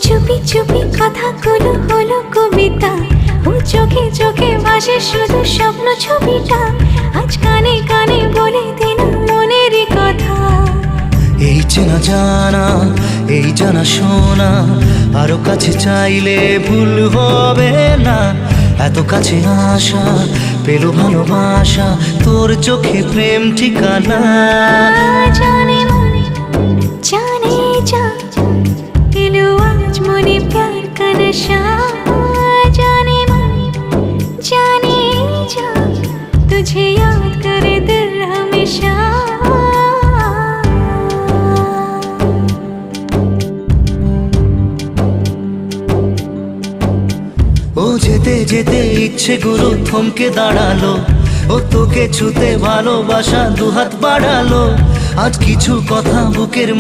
চুপি চুপি কথাগুলো হলো কবিতা, ও চোখে চোখে ভাসে শুধু স্বপ্ন ছবিটা। আজ কানে কানে বলে দিন মনের কথা। এই চেনা জানা, এই জানা শোনা, আরো কাছে চাইলে ভুল হবে না। এত কাছে আসা পেলো ভালোবাসা, তোর চোখে প্রেম ঠিকানা। জানে মন জানে जा दिलो आज मने प्यार का नशा। जाने मन जाने जा तुझे याद करे दिल हमेशा। ও যেতে যেতে ইচ্ছে গুলো থমকে দাঁড়ালো, ও তোকে ছুতে ভালোবাসা দুহাত বাড়ালো। আজ কিছু কথা বুকের